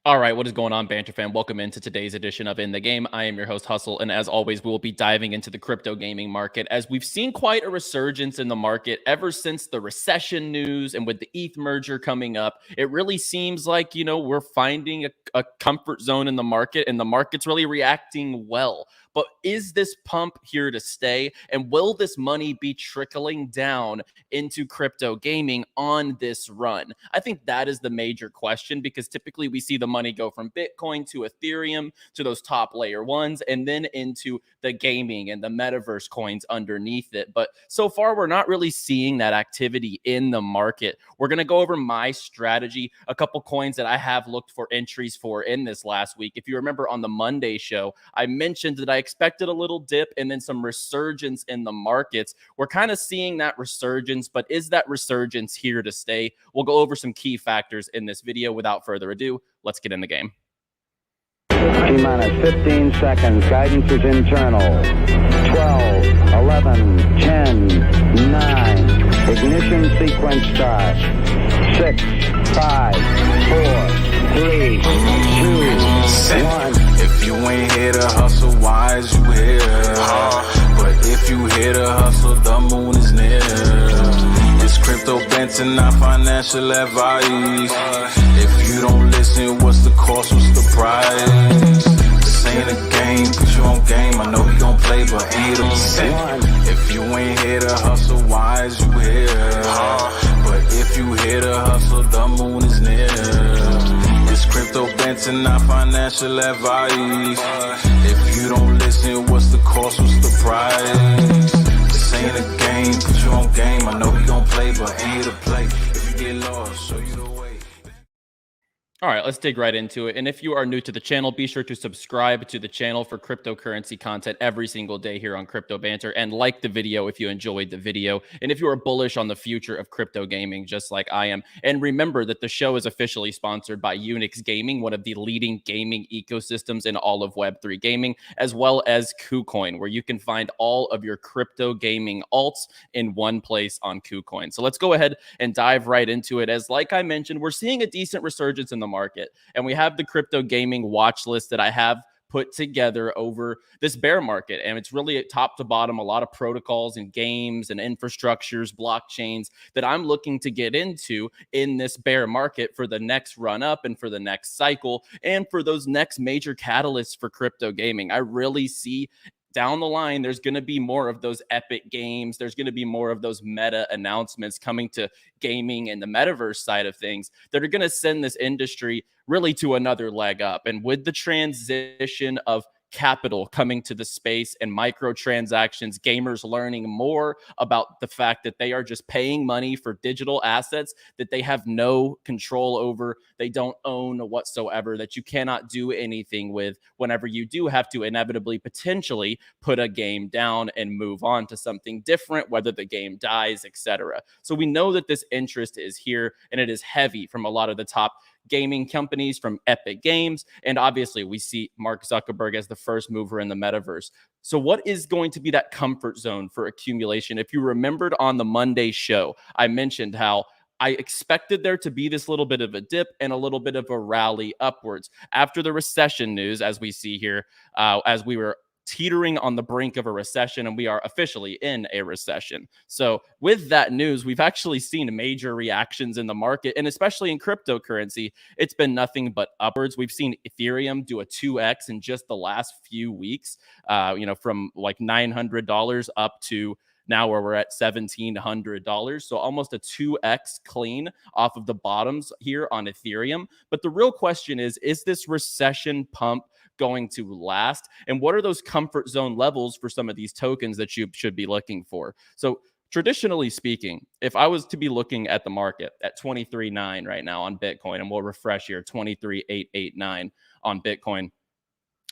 All right, what is going on, Banter fan? Welcome into today's edition of In the Game. I am your host, Hustle, and as always, we will be diving into the crypto gaming market as we've seen quite a resurgence in the market ever since the recession news and with the ETH merger coming up. It really seems like, we're finding a comfort zone in the market and the market's really reacting well. But is this pump here to stay? And will this money be trickling down into crypto gaming on this run? I think that is the major question because typically we see the money go from Bitcoin to Ethereum to those top layer ones and then into the gaming and the metaverse coins underneath it. But so far, we're not really seeing that activity in the market. We're going to go over my strategy, a couple coins that I have looked for entries for in this last week. If you remember on the Monday show, I mentioned that I expected a little dip and then some resurgence in the markets. We're kind of seeing that resurgence, but is that resurgence here to stay? We'll go over some key factors in this video. Without further ado, let's get in the game. T-minus 15 seconds. Guidance is internal. 12, 11, 10, 9. Ignition sequence start. 6, 5, 4, 3, 2, 1. If you ain't here to hustle, why is you here? But if you here to hustle, the moon is near. It's crypto Banter, not financial advice. If you don't listen, what's the cost, what's the price? This ain't a game, put you on game. I know you gon' play, but ain't a cent. If you ain't here to hustle, why is you here? But if you here to hustle, the moon is near. It's crypto Banter, not financial advice. If you don't listen, what's the cost, what's the price? This ain't a game, put you on game. I know you gon' play, but ain't here to play. If you get lost, show you the way. All right, let's dig right into it. And if you are new to the channel, be sure to subscribe to the channel for cryptocurrency content every single day here on Crypto Banter, and like the video if you enjoyed the video. And if you are bullish on the future of crypto gaming, just like I am. And remember that the show is officially sponsored by Unix Gaming, one of the leading gaming ecosystems in all of Web3 gaming, as well as Kucoin, where you can find all of your crypto gaming alts in one place on Kucoin. So let's go ahead and dive right into it. As like I mentioned, we're seeing a decent resurgence in the market, and we have the crypto gaming watch list that I have put together over this bear market, and it's really at top to bottom a lot of protocols and games and infrastructures, blockchains that I'm looking to get into in this bear market for the next run up and for the next cycle and for those next major catalysts for crypto gaming. I really see down the line, there's going to be more of those epic games. There's going to be more of those meta announcements coming to gaming and the metaverse side of things that are going to send this industry really to another leg up. And with the transition of capital coming to the space and microtransactions, gamers learning more about the fact that they are just paying money for digital assets that they have no control over, they don't own whatsoever, that you cannot do anything with whenever you do have to inevitably potentially put a game down and move on to something different, whether the game dies, etc. So we know that this interest is here, and it is heavy from a lot of the top gaming companies, from Epic Games, and obviously we see Mark Zuckerberg as the first mover in the metaverse. So what is going to be that comfort zone for accumulation? If you remembered on the Monday show, I mentioned how I expected there to be this little bit of a dip and a little bit of a rally upwards after the recession news, as we see here, as we were teetering on the brink of a recession, and we are officially in a recession. So with that news, we've actually seen major reactions in the market, and especially in cryptocurrency, it's been nothing but upwards. We've seen Ethereum do a 2x in just the last few weeks, from like $900 up to now where we're at $1,700. So almost a 2x clean off of the bottoms here on Ethereum. But the real question is this recession pump going to last? And what are those comfort zone levels for some of these tokens that you should be looking for? So traditionally speaking, if I was to be looking at the market at 23.9 right now on Bitcoin, and we'll refresh here, 23.889 on Bitcoin,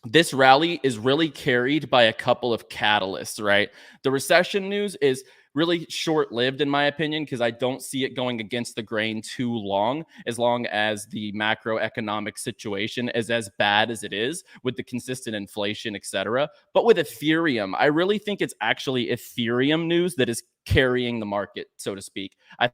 this rally is really carried by a couple of catalysts, right? The recession news is really short-lived, in my opinion, because I don't see it going against the grain too long as the macroeconomic situation is as bad as it is with the consistent inflation, etc. But with Ethereum, I really think it's actually Ethereum news that is carrying the market, so to speak. I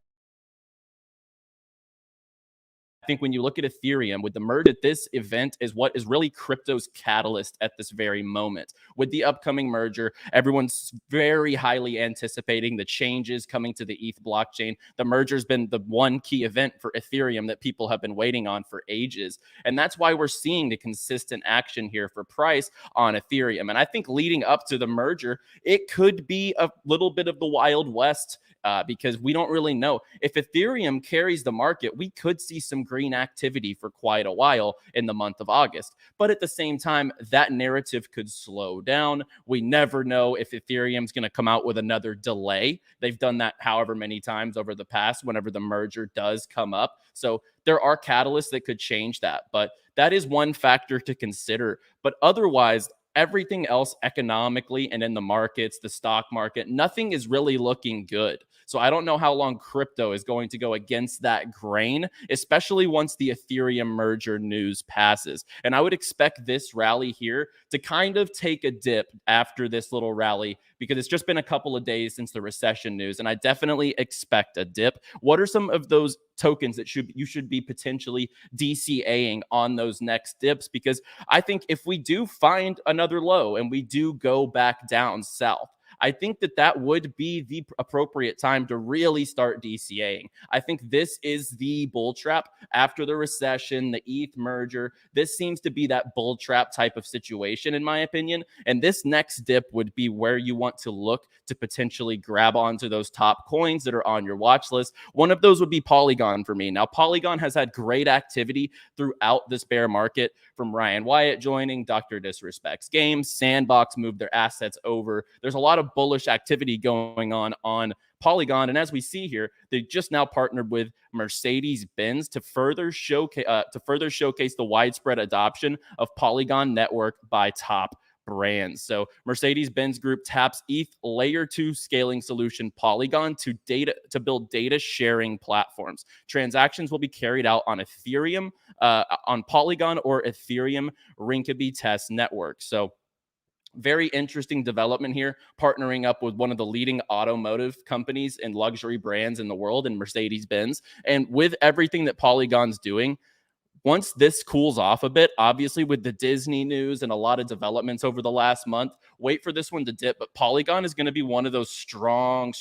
think when you look at Ethereum with the merge at this event is what is really crypto's catalyst at this very moment. With the upcoming merger, everyone's very highly anticipating the changes coming to the ETH blockchain. The merger's been the one key event for Ethereum that people have been waiting on for ages. And that's why we're seeing the consistent action here for price on Ethereum. And I think leading up to the merger, it could be a little bit of the Wild West because we don't really know. If Ethereum carries the market, we could see some green activity for quite a while in the month of August. But at the same time, that narrative could slow down. We never know if Ethereum's going to come out with another delay. They've done that however many times over the past whenever the merger does come up. So there are catalysts that could change that. But that is one factor to consider. But otherwise, everything else economically and in the markets, the stock market, nothing is really looking good. So I don't know how long crypto is going to go against that grain, especially once the Ethereum merger news passes. And I would expect this rally here to kind of take a dip after this little rally because it's just been a couple of days since the recession news. And I definitely expect a dip. What are some of those tokens that you should be potentially DCAing on those next dips? Because I think if we do find another low and we do go back down south, I think that would be the appropriate time to really start DCAing. I think this is the bull trap after the recession, the ETH merger. This seems to be that bull trap type of situation, in my opinion. And this next dip would be where you want to look to potentially grab onto those top coins that are on your watch list. One of those would be Polygon for me. Now, Polygon has had great activity throughout this bear market, from Ryan Wyatt joining, Dr. Disrespects Games, Sandbox moved their assets over. There's a lot of bullish activity going on Polygon. And as we see here, they just now partnered with Mercedes-Benz to further showcase the widespread adoption of Polygon network by top brands. So Mercedes-Benz Group taps ETH layer 2 scaling solution Polygon to build data sharing platforms. Transactions will be carried out on Ethereum, on Polygon or Ethereum Rinkeby test network. So very interesting development here, partnering up with one of the leading automotive companies and luxury brands in the world, in Mercedes-Benz. And with everything that Polygon's doing, once this cools off a bit, obviously with the Disney news and a lot of developments over the last month, wait for this one to dip. But Polygon is going to be one of those strong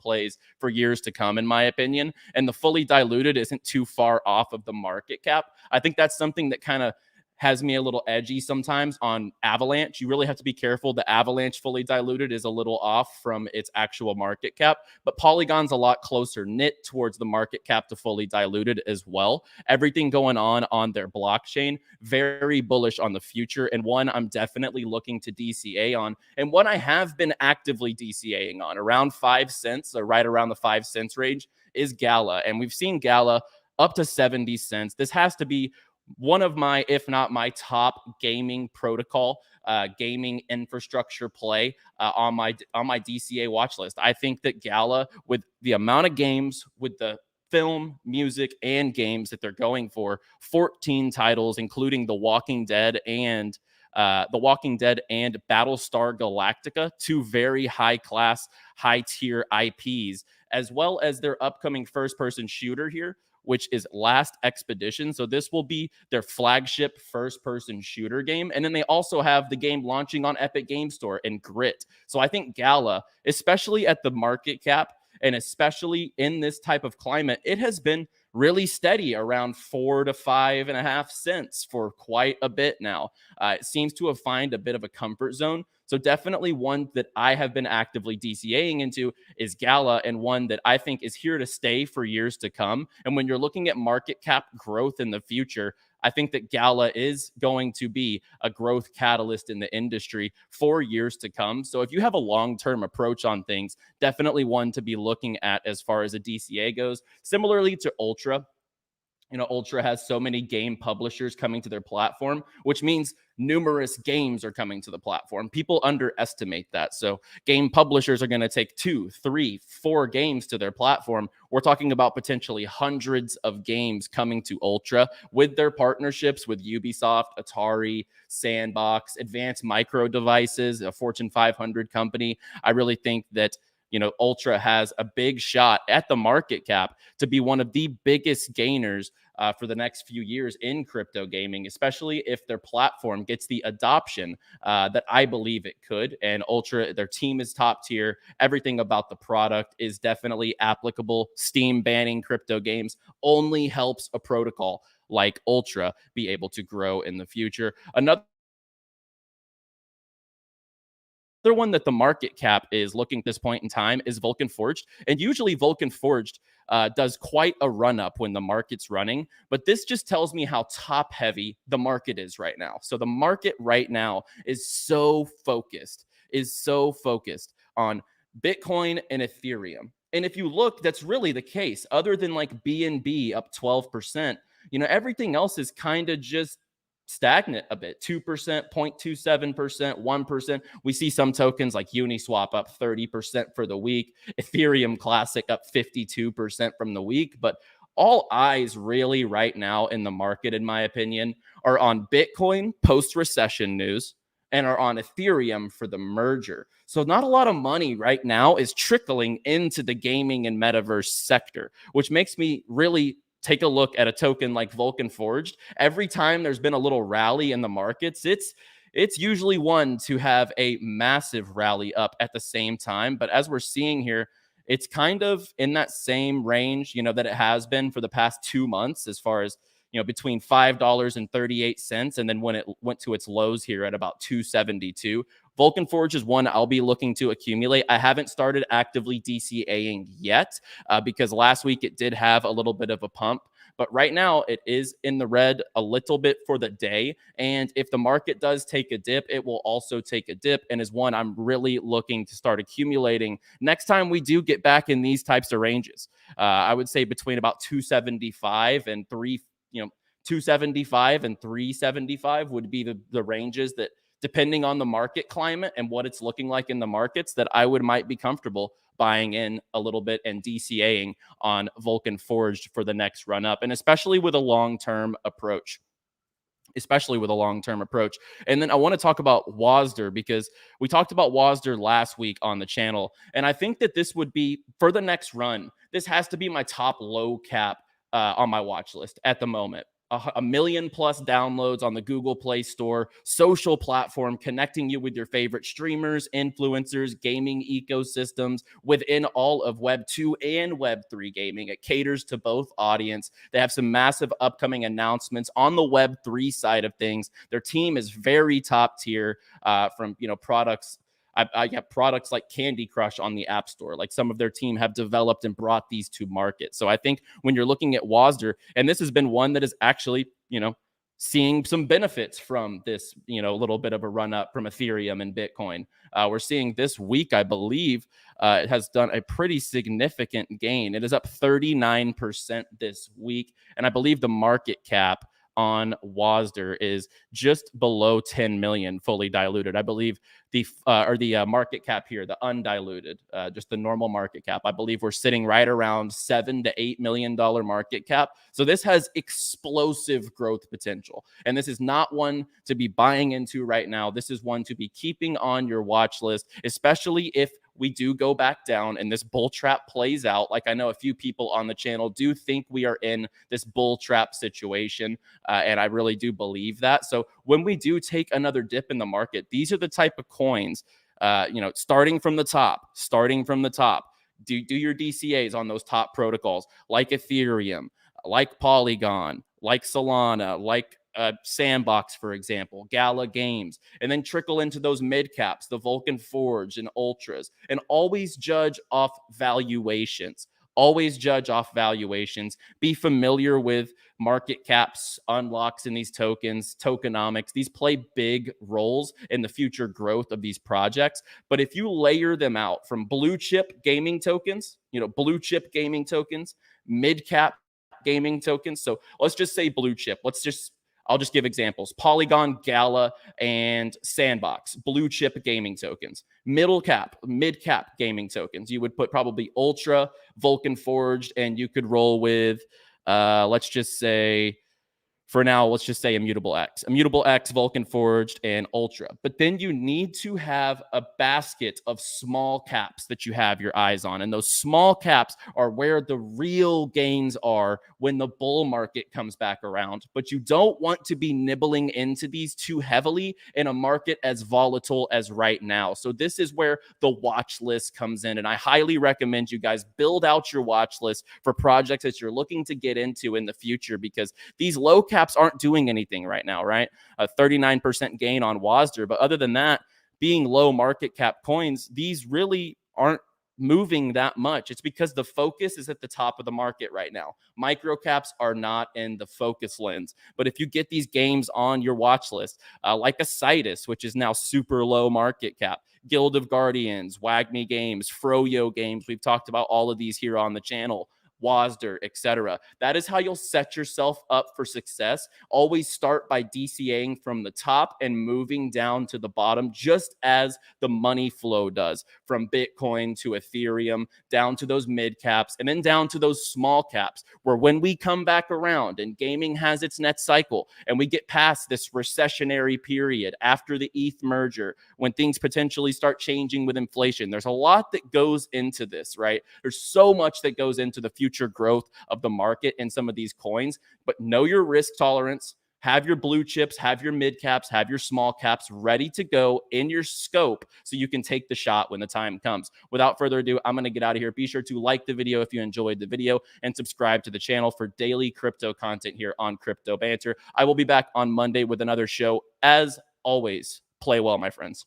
plays for years to come, in my opinion. And the fully diluted isn't too far off of the market cap. I think that's something that kind of has me a little edgy sometimes on Avalanche. You really have to be careful. The Avalanche fully diluted is a little off from its actual market cap, but Polygon's a lot closer knit towards the market cap to fully diluted as well. Everything going on their blockchain, very bullish on the future, and one I'm definitely looking to DCA on, and one I have been actively DCAing on around 5 cents, or right around the 5 cents range, is Gala. And we've seen Gala up to 70 cents. This has to be one of my, if not my top gaming protocol, gaming infrastructure play on my DCA watch list. I think that Gala, with the amount of games, with the film, music, and games that they're going for, 14 titles, including The Walking Dead and Battlestar Galactica, two very high-class, high-tier IPs, as well as their upcoming first-person shooter here, which is Last Expedition. So this will be their flagship first-person shooter game. And then they also have the game launching on Epic Game Store and Grit. So I think Gala, especially at the market cap, and especially in this type of climate, it has been really steady around 4 to 5.5 cents for quite a bit now. It seems to have found a bit of a comfort zone. So definitely one that I have been actively DCAing into is Gala, and one that I think is here to stay for years to come. And when you're looking at market cap growth in the future, I think that Gala is going to be a growth catalyst in the industry for years to come. So if you have a long-term approach on things, definitely one to be looking at as far as a DCA goes. Similarly to Ultra, Ultra has so many game publishers coming to their platform, which means numerous games are coming to the platform. People underestimate that. So game publishers are going to take 2, 3, 4 games to their platform. We're talking about potentially hundreds of games coming to Ultra with their partnerships with Ubisoft, Atari, Sandbox, Advanced Micro Devices, a Fortune 500 company. I really think that Ultra has a big shot at the market cap to be one of the biggest gainers for the next few years in crypto gaming, especially if their platform gets the adoption that I believe it could. And Ultra, their team is top tier. Everything about the product is definitely applicable. Steam banning crypto games only helps a protocol like Ultra be able to grow in the future. Another one that the market cap is looking at this point in time is Vulcan Forged. And usually Vulcan Forged does quite a run up when the market's running. But this just tells me how top heavy the market is right now. So the market right now is so focused on Bitcoin and Ethereum. And if you look, that's really the case. Other than like BNB up 12%, everything else is kind of just stagnant a bit, 2%, 0.27%, 1%. We see some tokens like Uniswap up 30% for the week, Ethereum Classic up 52% from the week. But all eyes really right now in the market, in my opinion, are on Bitcoin post-recession news and are on Ethereum for the merger. So not a lot of money right now is trickling into the gaming and metaverse sector, which makes me really take a look at a token like Vulcan Forged. Every time there's been a little rally in the markets, it's usually one to have a massive rally up at the same time. But as we're seeing here, it's kind of in that same range, that it has been for the past 2 months, as far as, between $5.38 and then when it went to its lows here at about 272. Vulcan Forge is one I'll be looking to accumulate. I haven't started actively DCAing yet because last week it did have a little bit of a pump. But right now it is in the red a little bit for the day. And if the market does take a dip, it will also take a dip and is one I'm really looking to start accumulating next time we do get back in these types of ranges. I would say between about 275 and 275 and 375 would be the ranges that, depending on the market climate and what it's looking like in the markets, that I might be comfortable buying in a little bit and DCAing on Vulcan Forged for the next run up, and especially with a long-term approach. And then I want to talk about WASDR, because we talked about WASDR last week on the channel. And I think that this would be, for the next run, this has to be my top low cap on my watch list at the moment. A million plus downloads on the Google Play Store, social platform connecting you with your favorite streamers, influencers, gaming ecosystems within all of Web 2 and Web 3 gaming. It caters to both audience. They have some massive upcoming announcements on the Web 3 side of things. Their team is very top tier from products. I have products like Candy Crush on the App Store. Like, some of their team have developed and brought these to market. So I think when you're looking at WASDR, and this has been one that is actually, seeing some benefits from this, little bit of a run up from Ethereum and Bitcoin. We're seeing this week, I believe, it has done a pretty significant gain. It is up 39% this week. And I believe the market cap on WASDR is just below 10 million fully diluted. I believe the market cap here, the undiluted, just the normal market cap, I believe we're sitting right around $7 to $8 million market cap. So this has explosive growth potential. And this is not one to be buying into right now. This is one to be keeping on your watch list, especially if we do go back down and this bull trap plays out. Like, I know a few people on the channel do think we are in this bull trap situation, and I really do believe that. So when we do take another dip in the market, these are the type of coins, starting from the top, do your DCAs on those top protocols like Ethereum, like Polygon, like Solana, like Sandbox, for example, Gala Games, and then trickle into those mid caps, the Vulcan Forge and Ultras, and always judge off valuations. Be familiar with market caps, unlocks in these tokens, tokenomics. These play big roles in the future growth of these projects. But if you layer them out from blue chip gaming tokens, mid cap gaming tokens. So let's just say blue chip. I'll just give examples. Polygon, Gala, and Sandbox, blue chip gaming tokens. Mid cap gaming tokens. You would put probably Ultra, Vulcan Forged, and you could roll with, let's just say, For now, let's just say Immutable X, Vulcan Forged, and Ultra. But then you need to have a basket of small caps that you have your eyes on. And those small caps are where the real gains are when the bull market comes back around. But you don't want to be nibbling into these too heavily in a market as volatile as right now. So this is where the watch list comes in. And I highly recommend you guys build out your watch list for projects that you're looking to get into in the future, because these low caps aren't doing anything right now, right? A 39% gain on WASDR. But other than that, being low market cap coins, these really aren't moving that much. It's because the focus is at the top of the market right now. Micro caps are not in the focus lens. But if you get these games on your watch list, like a Citus, which is now super low market cap, Guild of Guardians, WAGMI Games, Froyo Games, we've talked about all of these here on the channel, WASDR, etc. That is how you'll set yourself up for success. Always start by DCAing from the top and moving down to the bottom, just as the money flow does, from Bitcoin to Ethereum, down to those mid caps, and then down to those small caps, where when we come back around and gaming has its next cycle and we get past this recessionary period after the ETH merger, when things potentially start changing with inflation, there's a lot that goes into this, right? There's so much that goes into the future growth of the market in some of these coins. But know your risk tolerance, have your blue chips, have your mid caps, have your small caps ready to go in your scope so you can take the shot when the time comes. Without further ado, I'm going to get out of here. Be sure to like the video if you enjoyed the video and subscribe to the channel for daily crypto content here on Crypto Banter. I will be back on Monday with another show. As always, play well, my friends.